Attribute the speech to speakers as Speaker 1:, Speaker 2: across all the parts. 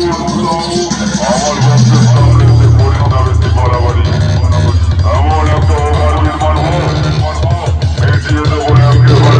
Speaker 1: আমার বংশের সামনে পরিণামে বাড়াবাড়ি এমন একটা ওভারবিট মানব মিটিয়ে দেবো একেবারে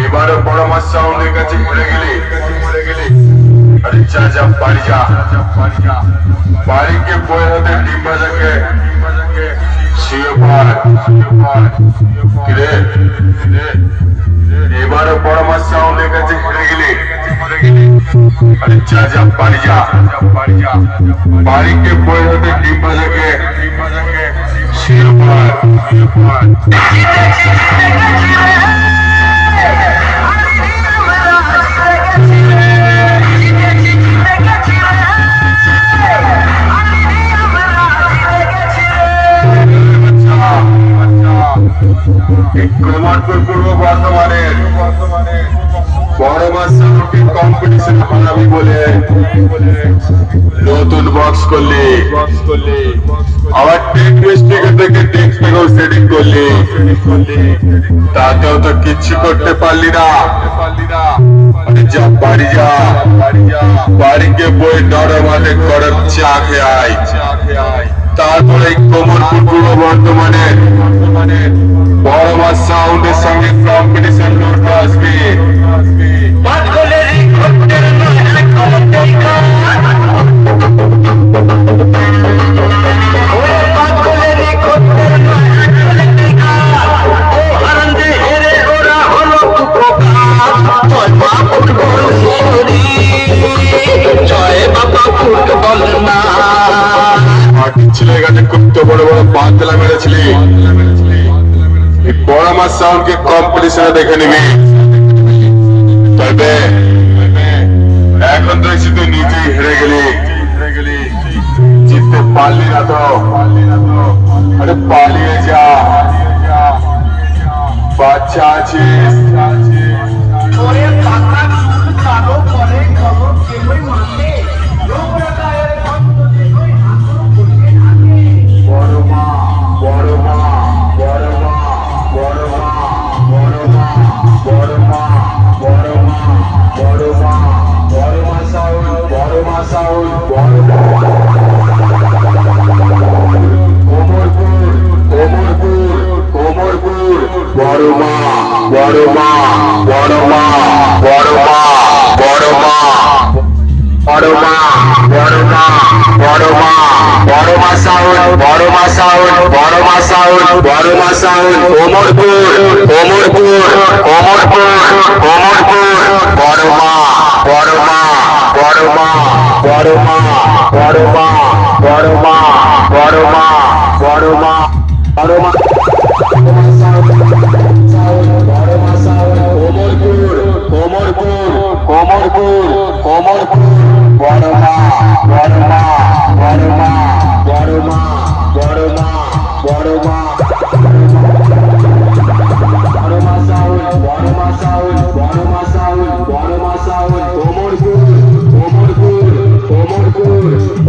Speaker 1: এবারে বড় মাছ সাউন্ডের কাছে ঘুরে গেলি আরে যা যা বাড়ি যা বাড়িকে বয়ে হাতে ডিম ভাজাকে শুয়ে পড় কিরে এবারে বড় মাছ সাউন্ডের কাছে ঘুরে গেলি আরে যা যা বাড়ি যা বাড়িকে বয়ে হাতে ডিম ভাজাকে শুয়ে পড় কুমারপুর পূর্ব বর্ধমানের বড় মাছ সাউন্ড কম্পিটিশন বানাবি বলে নতুন বক্স করলি আবার টেক স্পিকার থেকে টেক স্পিকার সেটিং করলি তাতেও তো কিচ্ছু করতে পারলি না যা বাড়ি যা বাড়িকে বই নরম হাতে গরম চা খেয়ে আয় তারপরে কুমারপুর পূর্ব বর্ধমানের বড় মাছ সাউন্ডের সঙ্গে কম্পিটিশন লড়তে আসবি ছেলের কাছে কত বড় বড় বাঁধলা মেরেছিলি বড় মাছ সাউন্ডকে কম্পিটিশনে দেখে নিবি তবে এখন দেখছি তুই নিজেই হেরে গেলি জিততে পারলি না তো আরে পালিয়ে যা বাচ্চা আছিস বড় মা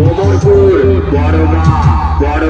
Speaker 2: ওমরপুর, বড় মা, বড়